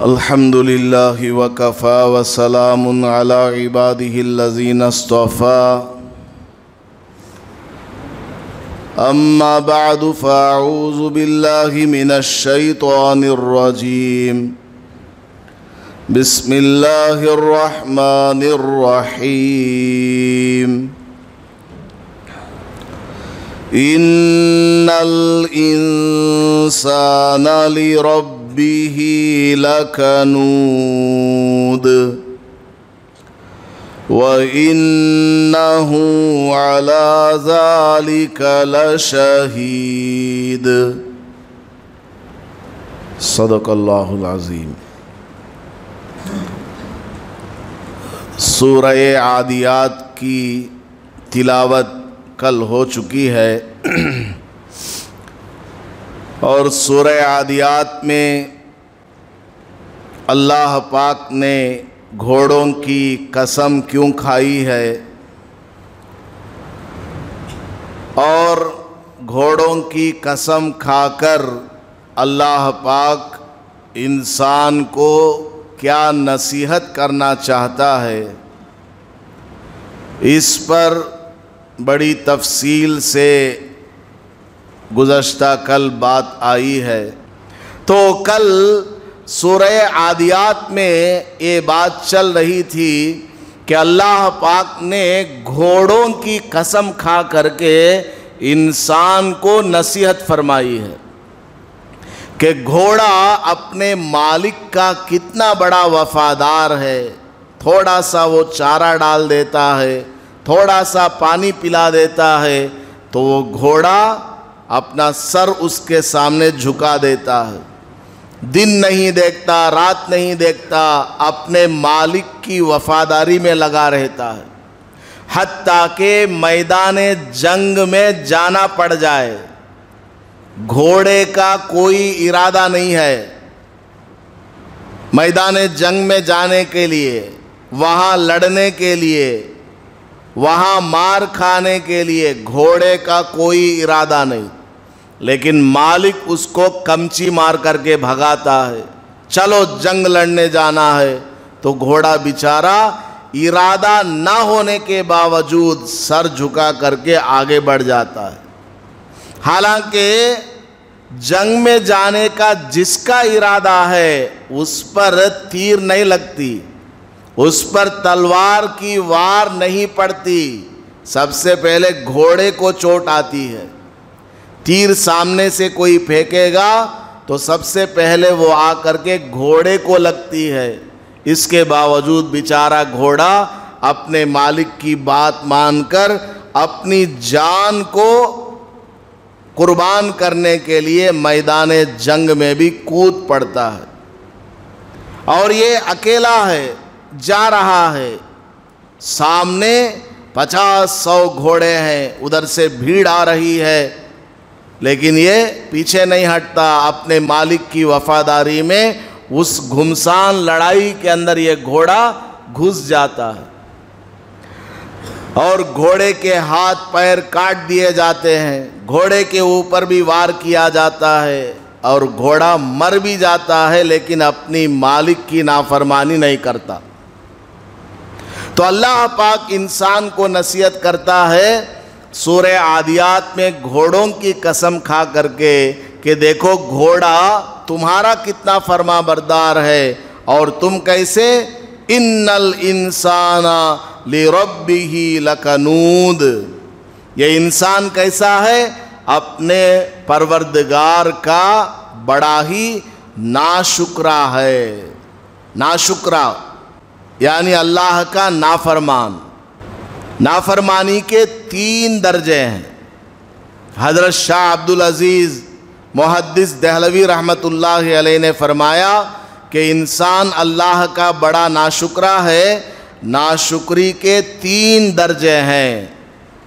الحمد لله وكفى وسلام على عباده الذين اصطفى أما بعد فأعوذ بالله من الشيطان الرجيم بسم الله الرحمن الرحيم إن الإنسان لربه لكنود وإنه على ذلك لشهيد صدق اللہ العظیم۔ سورہ عادیات کی تلاوت کل ہو چکی ہے اور سورہ عادیات میں اللہ پاک نے گھوڑوں کی قسم کیوں کھائی ہے اور گھوڑوں کی قسم کھا کر اللہ پاک انسان کو کیا نصیحت کرنا چاہتا ہے، اس پر بڑی تفصیل سے گزشتہ کل بات آئی ہے۔ تو کل سورہ عادیات میں یہ بات چل رہی تھی کہ اللہ پاک نے گھوڑوں کی قسم کھا کر کے انسان کو نصیحت فرمائی ہے کہ گھوڑا اپنے مالک کا کتنا بڑا وفادار ہے۔ تھوڑا سا وہ چارہ ڈال دیتا ہے، تھوڑا سا پانی پلا دیتا ہے تو وہ گھوڑا اپنا سر اس کے سامنے جھکا دیتا ہے، دن نہیں دیکھتا، رات نہیں دیکھتا، اپنے مالک کی وفاداری میں لگا رہتا ہے، حتیٰ کہ میدان جنگ میں جانا پڑ جائے گھوڑے کا کوئی ارادہ نہیں ہے میدان جنگ میں جانے کے لیے، وہاں لڑنے کے لیے، وہاں مار کھانے کے لیے گھوڑے کا کوئی ارادہ نہیں، لیکن مالک اس کو کمچی مار کر کے بھگاتا ہے، چلو جنگ لڑنے جانا ہے، تو گھوڑا بیچارہ ارادہ نہ ہونے کے باوجود سر جھکا کر کے آگے بڑھ جاتا ہے۔ حالانکہ جنگ میں جانے کا جس کا ارادہ ہے اس پر تیر نہیں لگتی، اس پر تلوار کی وار نہیں پڑتی، سب سے پہلے گھوڑے کو چوٹ آتی ہے۔ تیر سامنے سے کوئی پھینکے گا تو سب سے پہلے وہ آ کر کے گھوڑے کو لگتی ہے، اس کے باوجود بیچارہ گھوڑا اپنے مالک کی بات مان کر اپنی جان کو قربان کرنے کے لیے میدان جنگ میں بھی کود پڑتا ہے، اور یہ اکیلا ہے، جا رہا ہے، سامنے 50-100 گھوڑے ہیں، ادھر سے بھیڑ آ رہی ہے، لیکن یہ پیچھے نہیں ہٹتا، اپنے مالک کی وفاداری میں اس گھمسان لڑائی کے اندر یہ گھوڑا گھس جاتا ہے، اور گھوڑے کے ہاتھ پیر کاٹ دیے جاتے ہیں، گھوڑے کے اوپر بھی وار کیا جاتا ہے، اور گھوڑا مر بھی جاتا ہے لیکن اپنی مالک کی نافرمانی نہیں کرتا۔ تو اللہ پاک انسان کو نصیحت کرتا ہے سورہ عادیات میں گھوڑوں کی قسم کھا کر کے کہ دیکھو گھوڑا تمہارا کتنا فرما بردار ہے اور تم کیسے، ان الانسان لربہ لکنود، یہ انسان کیسا ہے، اپنے پروردگار کا بڑا ہی ناشکرا ہے۔ ناشکرا یعنی اللہ کا نافرمان۔ نافرمانی کے 3 درجے ہیں۔ حضرت شاہ عبدالعزیز محدث دہلوی رحمۃ اللہ علیہ نے فرمایا کہ انسان اللہ کا بڑا ناشکرا ہے، ناشکری کے 3 درجے ہیں۔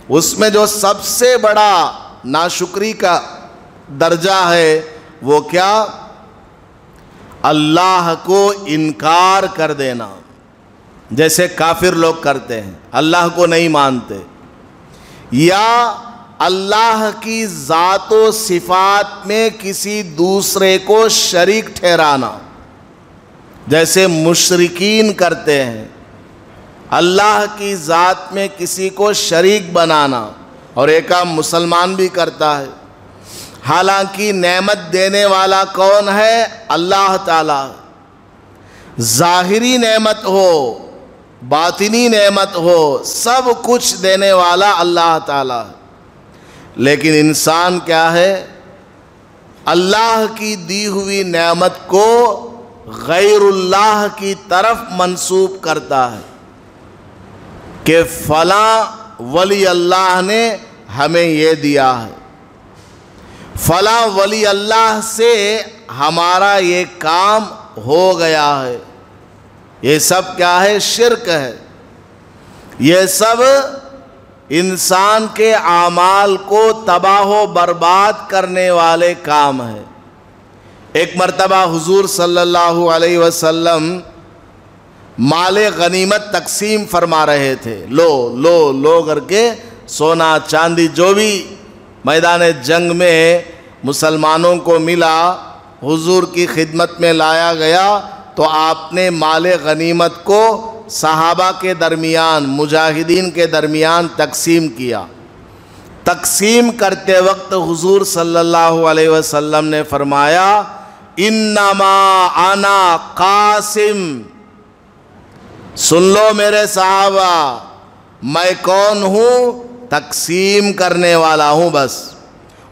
اس میں جو سب سے بڑا ناشکری کا درجہ ہے وہ کیا، اللہ کو انکار کر دینا، جیسے کافر لوگ کرتے ہیں، اللہ کو نہیں مانتے، یا اللہ کی ذات و صفات میں کسی دوسرے کو شریک ٹھہرانا، جیسے مشرکین کرتے ہیں، اللہ کی ذات میں کسی کو شریک بنانا، اور ایک کام مسلمان بھی کرتا ہے۔ حالانکہ نعمت دینے والا کون ہے؟ اللہ تعالیٰ۔ ظاہری نعمت ہو، باطنی نعمت ہو، سب کچھ دینے والا اللہ تعالیٰ۔ لیکن انسان کیا ہے؟ اللہ کی دی ہوئی نعمت کو غیر اللہ کی طرف منسوب کرتا ہے کہ فلاں ولی اللہ نے ہمیں یہ دیا ہے، فلاں ولی اللہ سے ہمارا یہ کام ہو گیا ہے۔ یہ سب کیا ہے؟ شرک ہے۔ یہ سب انسان کے اعمال کو تباہ و برباد کرنے والے کام ہیں۔ ایک مرتبہ حضور صلی اللہ علیہ وسلم مال غنیمت تقسیم فرما رہے تھے۔ لو لو لو کر کے سونا چاندی جو بھی میدان جنگ میں مسلمانوں کو ملا حضور کی خدمت میں لایا گیا، تو آپ نے مال غنیمت کو صحابہ کے درمیان، مجاہدین کے درمیان تقسیم کیا۔ تقسیم کرتے وقت حضور صلی اللہ علیہ وسلم نے فرمایا انما انا قاسم، سن لو میرے صحابہ، میں کون ہوں؟ تقسیم کرنے والا ہوں بس۔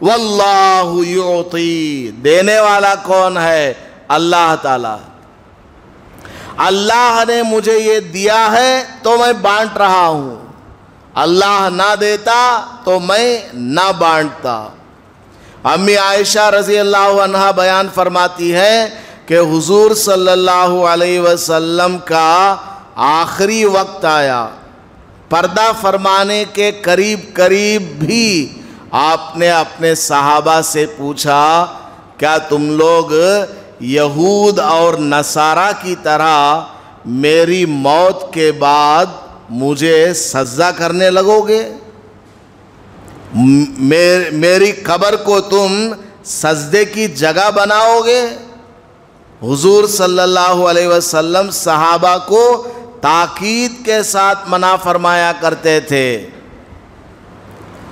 واللہ یعطی، دینے والا کون ہے؟ اللہ تعالیٰ۔ اللہ نے مجھے یہ دیا ہے تو میں بانٹ رہا ہوں، اللہ نہ دیتا تو میں نہ بانٹتا۔ امی عائشہ رضی اللہ عنہا بیان فرماتی ہے کہ حضور صلی اللہ علیہ وسلم کا آخری وقت آیا، پردہ فرمانے کے قریب قریب بھی آپ نے اپنے صحابہ سے پوچھا کیا تم لوگ یہود اور نصارہ کی طرح میری موت کے بعد مجھے سجدہ کرنے لگو گے؟ میری قبر کو تم سجدے کی جگہ بناؤ گے؟ حضور صلی اللہ علیہ وسلم صحابہ کو تاکید کے ساتھ منع فرمایا کرتے تھے،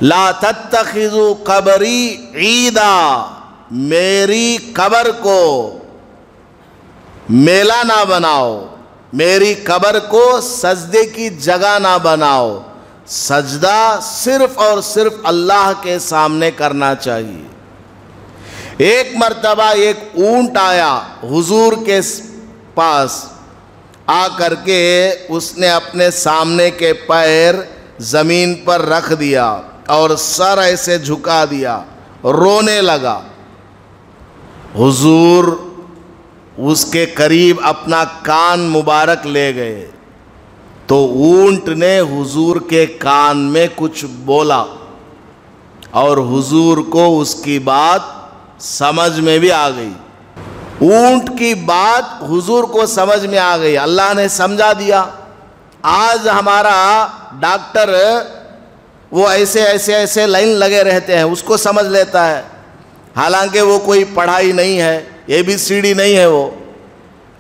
لا تتخذوا قبری عیدا، میری قبر کو میلہ نہ بناؤ، میری قبر کو سجدے کی جگہ نہ بناؤ، سجدہ صرف اور صرف اللہ کے سامنے کرنا چاہیے۔ ایک مرتبہ ایک اونٹ آیا حضور کے پاس، آ کر کے اس نے اپنے سامنے کے پیر زمین پر رکھ دیا اور سر ایسے جھکا دیا، رونے لگا۔ حضور اس کے قریب اپنا کان مبارک لے گئے تو اونٹ نے حضور کے کان میں کچھ بولا اور حضور کو اس کی بات سمجھ میں بھی آ گئی۔ اونٹ کی بات حضور کو سمجھ میں آ گئی، اللہ نے سمجھا دیا۔ آج ہمارا ڈاکٹر وہ ایسے لائن لگے رہتے ہیں، اس کو سمجھ لیتا ہے، حالانکہ وہ کوئی پڑھائی نہیں ہے، ABCD نہیں ہے، وہ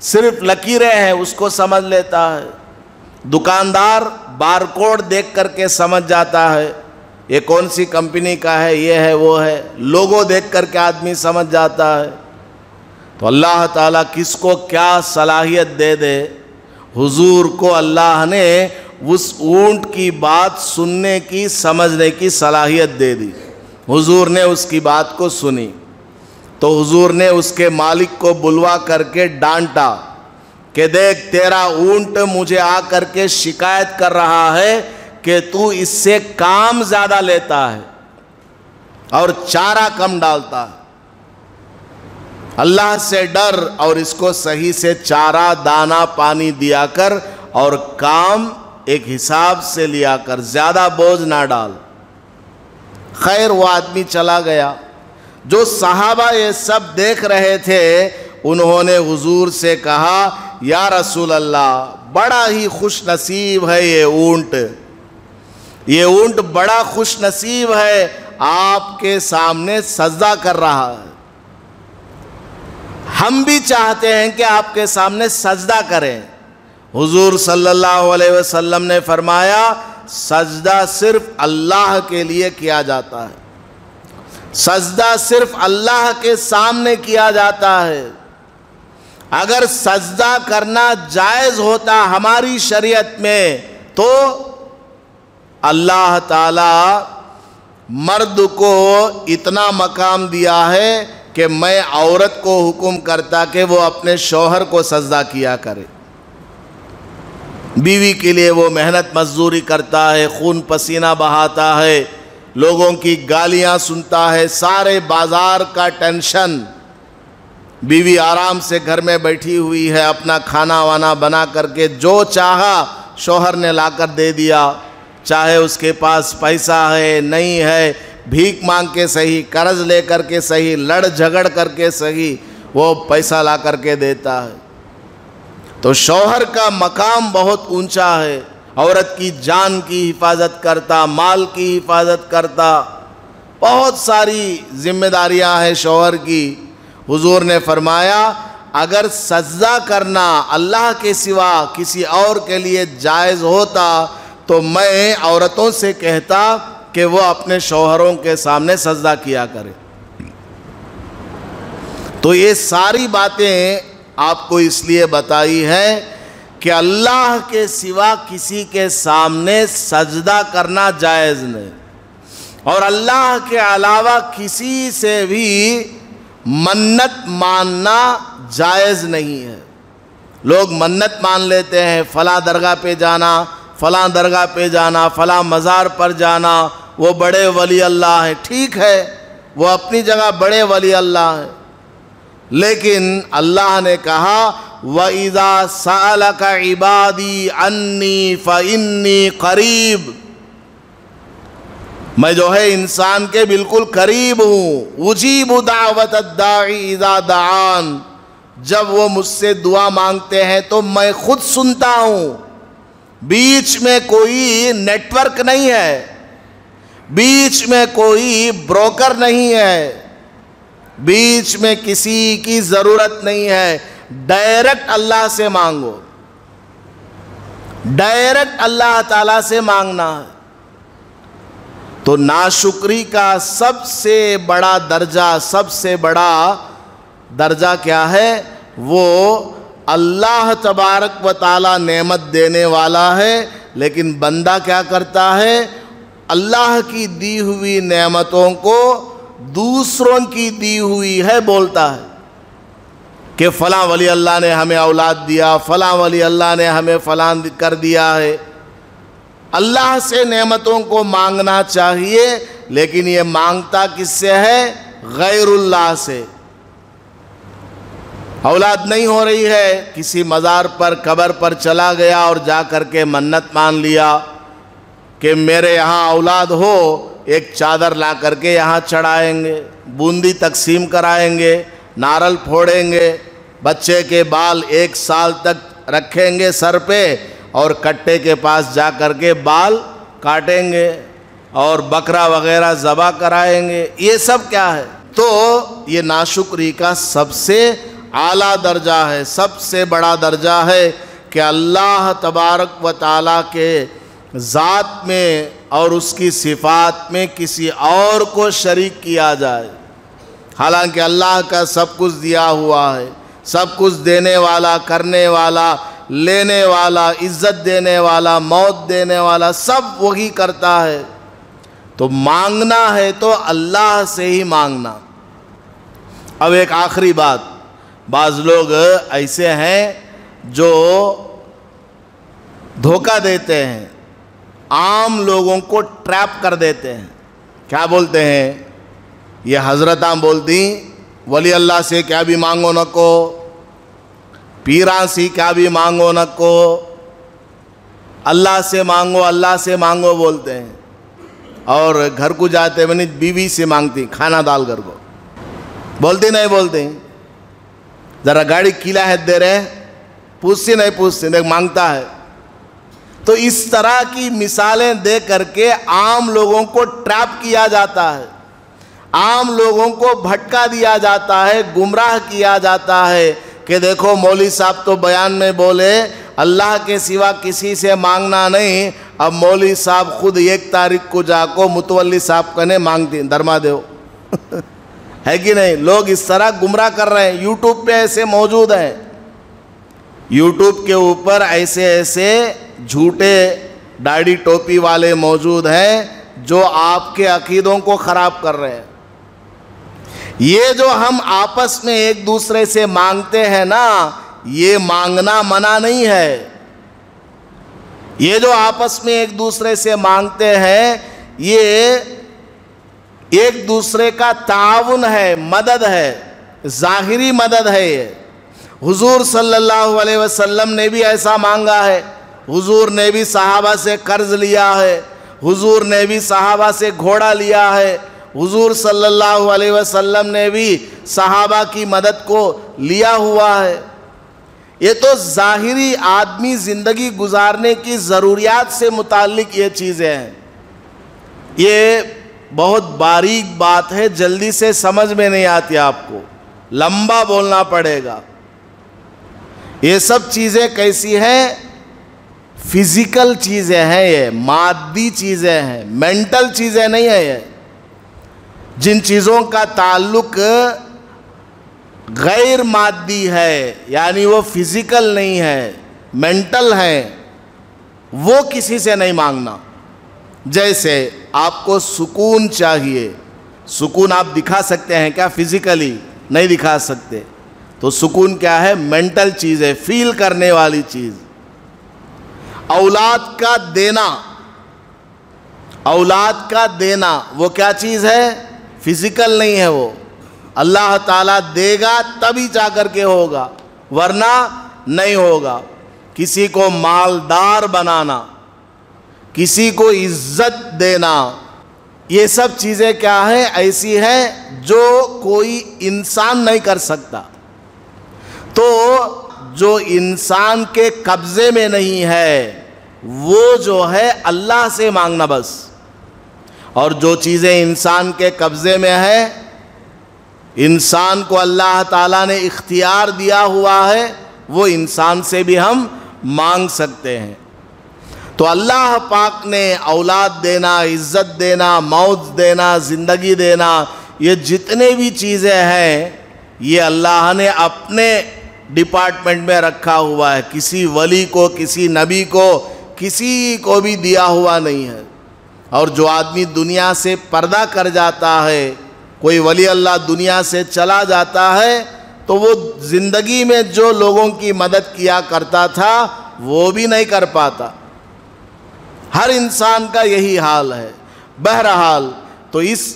صرف لکیریں ہیں، اس کو سمجھ لیتا ہے۔ دکاندار بارکوڈ دیکھ کر کے سمجھ جاتا ہے یہ کون سی کمپنی کا ہے، یہ ہے وہ ہے، لوگو دیکھ کر کے آدمی سمجھ جاتا ہے۔ تو اللہ تعالیٰ کس کو کیا صلاحیت دے دے، حضور کو اللہ نے اس اونٹ کی بات سننے کی، سمجھنے کی صلاحیت دے دی۔ حضور نے اس کی بات کو سنی تو حضور نے اس کے مالک کو بلوا کر کے ڈانٹا کہ دیکھ تیرا اونٹ مجھے آ کر کے شکایت کر رہا ہے کہ تو اس سے کام زیادہ لیتا ہے اور چارہ کم ڈالتا ہے۔ اللہ سے ڈر اور اس کو صحیح سے چارہ دانہ پانی دیا کر اور کام ایک حساب سے لیا کر، زیادہ بوجھ نہ ڈال۔ خیر وہ آدمی چلا گیا۔ جو صحابہ یہ سب دیکھ رہے تھے انہوں نے حضور سے کہا یا رسول اللہ بڑا ہی خوش نصیب ہے یہ اونٹ بڑا خوش نصیب ہے، آپ کے سامنے سجدہ کر رہا ہے۔ ہم بھی چاہتے ہیں کہ آپ کے سامنے سجدہ کریں۔ حضور صلی اللہ علیہ وسلم نے فرمایا سجدہ صرف اللہ کے لیے کیا جاتا ہے، سجدہ صرف اللہ کے سامنے کیا جاتا ہے۔ اگر سجدہ کرنا جائز ہوتا ہماری شریعت میں تو اللہ تعالی مرد کو اتنا مقام دیا ہے کہ میں عورت کو حکم کرتا کہ وہ اپنے شوہر کو سجدہ کیا کرے۔ بیوی کے لیے وہ محنت مزدوری کرتا ہے، خون پسینہ بہاتا ہے، لوگوں کی گالیاں سنتا ہے، سارے بازار کا ٹینشن۔ بیوی آرام سے گھر میں بیٹھی ہوئی ہے، اپنا کھانا وانا بنا کر کے جو چاہا شوہر نے لا کر دے دیا، چاہے اس کے پاس پیسہ ہے نہیں ہے، بھیک مانگ کے صحیح، قرض لے کر کے صحیح، لڑ جھگڑ کر کے صحیح، وہ پیسہ لا کر کے دیتا ہے۔ تو شوہر کا مقام بہت اونچا ہے، عورت کی جان کی حفاظت کرتا، مال کی حفاظت کرتا، بہت ساری ذمہ داریاں ہیں شوہر کی۔ حضور نے فرمایا اگر سجدہ کرنا اللہ کے سوا کسی اور کے لیے جائز ہوتا تو میں عورتوں سے کہتا کہ وہ اپنے شوہروں کے سامنے سجدہ کیا کرے۔ تو یہ ساری باتیں آپ کو اس لیے بتائی ہے کہ اللہ کے سوا کسی کے سامنے سجدہ کرنا جائز نہیں، اور اللہ کے علاوہ کسی سے بھی منت ماننا جائز نہیں ہے۔ لوگ منت مان لیتے ہیں، فلاں درگاہ پہ جانا، فلاں درگاہ پہ جانا، فلاں مزار پر جانا، وہ بڑے ولی اللہ ہیں۔ ٹھیک ہے، وہ اپنی جگہ بڑے ولی اللہ ہیں، لیکن اللہ نے کہا وَإِذَا سَأَلَكَ عِبَادِي عَنِّي فَإِنِّي قَرِيب، میں جو ہے انسان کے بالکل قریب ہوں۔ اجیب دعوت الداعی اذا دعان، جب وہ مجھ سے دعا مانگتے ہیں تو میں خود سنتا ہوں۔ بیچ میں کوئی نیٹ ورک نہیں ہے، بیچ میں کوئی بروکر نہیں ہے، بیچ میں کسی کی ضرورت نہیں ہے، ڈائریکٹ اللہ سے مانگو، ڈائریکٹ اللہ تعالیٰ سے مانگنا ہے۔ تو ناشکری کا سب سے بڑا درجہ، سب سے بڑا درجہ کیا ہے؟ وہ اللہ تبارک و تعالی نعمت دینے والا ہے، لیکن بندہ کیا کرتا ہے؟ اللہ کی دی ہوئی نعمتوں کو دوسروں کی دی ہوئی ہے بولتا ہے کہ فلاں ولی اللہ نے ہمیں اولاد دیا، فلاں ولی اللہ نے ہمیں فلاں کر دیا ہے۔ اللہ سے نعمتوں کو مانگنا چاہیے، لیکن یہ مانگتا کس سے ہے؟ غیر اللہ سے۔ اولاد نہیں ہو رہی ہے، کسی مزار پر قبر پر چلا گیا اور جا کر کے منت مان لیا کہ میرے یہاں اولاد ہو، ایک چادر لا کر کے یہاں چڑھائیں گے، بوندی تقسیم کرائیں گے، نارل پھوڑیں گے، بچے کے بال 1 سال تک رکھیں گے سر پہ اور کٹے کے پاس جا کر کے بال کاٹیں گے اور بکرا وغیرہ ذبح کرائیں گے۔ یہ سب کیا ہے؟ تو یہ ناشکری کا سب سے اعلیٰ درجہ ہے، سب سے بڑا درجہ ہے کہ اللہ تبارک و تعالیٰ کے ذات میں اور اس کی صفات میں کسی اور کو شریک کیا جائے، حالانکہ اللہ کا سب کچھ دیا ہوا ہے، سب کچھ دینے والا، کرنے والا، لینے والا، عزت دینے والا، موت دینے والا، سب وہی کرتا ہے۔ تو مانگنا ہے تو اللہ سے ہی مانگنا۔ اب ایک آخری بات، بعض لوگ ایسے ہیں جو دھوکہ دیتے ہیں، عام لوگوں کو ٹریپ کر دیتے ہیں۔ کیا بولتے ہیں؟ یہ حضرتاں بولتی ولی اللہ سے کیا بھی مانگو نہ کو، پیراں سی کیا بھی مانگو نہ کو، اللہ سے مانگو، اللہ سے مانگو بولتے ہیں، اور گھر کو جاتے میں بیوی سے مانگتی کھانا ڈال کر کو، بولتی نہیں بولتی، ذرا گاڑی کیلا ہے دے رہے، پوچھتی نہیں پوچھتی، دیکھ مانگتا ہے۔ تو اس طرح کی مثالیں دے کر کے عام لوگوں کو ٹریپ کیا جاتا ہے۔ عام لوگوں کو بھٹکا دیا جاتا ہے، گمراہ کیا جاتا ہے کہ دیکھو مولوی صاحب تو بیان میں بولے اللہ کے سوا کسی سے مانگنا نہیں، اب مولوی صاحب خود 1 تاریخ کو جا کو متولی صاحب کنے مانگتے درما دیو ہے کہ نہیں؟ لوگ اس طرح گمراہ کر رہے ہیں، یوٹیوب پہ ایسے موجود ہیں، یوٹیوب کے اوپر ایسے ایسے جھوٹے داڑھی ٹوپی والے موجود ہیں جو آپ کے عقیدوں کو خراب کر رہے ہیں۔ یہ جو ہم آپس میں ایک دوسرے سے مانگتے ہیں نا، یہ مانگنا منع نہیں ہے۔ یہ جو آپس میں ایک دوسرے سے مانگتے ہیں یہ ایک دوسرے کا تعاون ہے، مدد ہے، ظاہری مدد ہے۔ یہ حضور صلی اللہ علیہ وسلم نے بھی ایسا مانگا ہے، حضور نے بھی صحابہ سے قرض لیا ہے، حضور نے بھی صحابہ سے گھوڑا لیا ہے، حضور صلی اللہ علیہ وسلم نے بھی صحابہ کی مدد کو لیا ہوا ہے۔ یہ تو ظاہری آدمی زندگی گزارنے کی ضروریات سے متعلق یہ چیزیں ہیں۔ یہ بہت باریک بات ہے، جلدی سے سمجھ میں نہیں آتی، آپ کو لمبا بولنا پڑے گا۔ یہ سب چیزیں کیسی ہیں؟ فزیکل چیزیں ہیں، یہ مادی چیزیں ہیں، مینٹل چیزیں نہیں ہیں۔ یہ جن چیزوں کا تعلق غیر مادی ہے، یعنی وہ فزیکل نہیں ہے، مینٹل ہے، وہ کسی سے نہیں مانگنا۔ جیسے آپ کو سکون چاہیے، سکون آپ دکھا سکتے ہیں کیا؟ فزیکلی نہیں دکھا سکتے۔ تو سکون کیا ہے؟ مینٹل چیز ہے، فیل کرنے والی چیز۔ اولاد کا دینا، اولاد کا دینا وہ کیا چیز ہے؟ فزیکل نہیں ہے، وہ اللہ تعالیٰ دے گا تبھی جا کر کے ہوگا، ورنہ نہیں ہوگا۔ کسی کو مالدار بنانا، کسی کو عزت دینا، یہ سب چیزیں کیا ہیں؟ ایسی ہیں جو کوئی انسان نہیں کر سکتا۔ تو جو انسان کے قبضے میں نہیں ہے وہ جو ہے اللہ سے مانگنا بس، اور جو چیزیں انسان کے قبضے میں ہے، انسان کو اللہ تعالیٰ نے اختیار دیا ہوا ہے، وہ انسان سے بھی ہم مانگ سکتے ہیں۔ تو اللہ پاک نے اولاد دینا، عزت دینا، موت دینا، زندگی دینا، یہ جتنے بھی چیزیں ہیں یہ اللہ نے اپنے ڈپارٹمنٹ میں رکھا ہوا ہے، کسی ولی کو، کسی نبی کو، کسی کو بھی دیا ہوا نہیں ہے۔ اور جو آدمی دنیا سے پردہ کر جاتا ہے، کوئی ولی اللہ دنیا سے چلا جاتا ہے، تو وہ زندگی میں جو لوگوں کی مدد کیا کرتا تھا وہ بھی نہیں کر پاتا۔ ہر انسان کا یہی حال ہے۔ بہرحال تو اس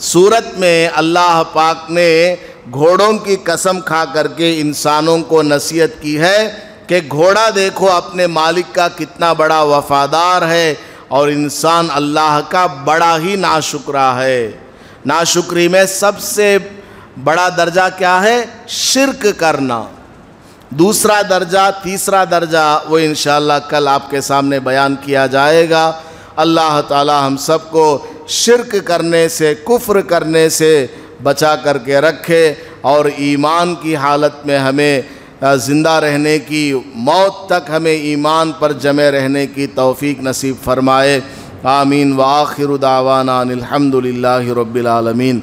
صورت میں اللہ پاک نے گھوڑوں کی قسم کھا کر کے انسانوں کو نصیحت کی ہے کہ گھوڑا دیکھو اپنے مالک کا کتنا بڑا وفادار ہے، اور انسان اللہ کا بڑا ہی ناشکرا ہے۔ ناشکری میں سب سے بڑا درجہ کیا ہے؟ شرک کرنا۔ دوسرا درجہ، تیسرا درجہ وہ انشاءاللہ کل آپ کے سامنے بیان کیا جائے گا۔ اللہ تعالی ہم سب کو شرک کرنے سے، کفر کرنے سے بچا کر کے رکھے، اور ایمان کی حالت میں ہمیں زندہ رہنے کی، موت تک ہمیں ایمان پر جمے رہنے کی توفیق نصیب فرمائے۔ آمین۔ وآخر دعوانا الحمد للہ رب العالمین۔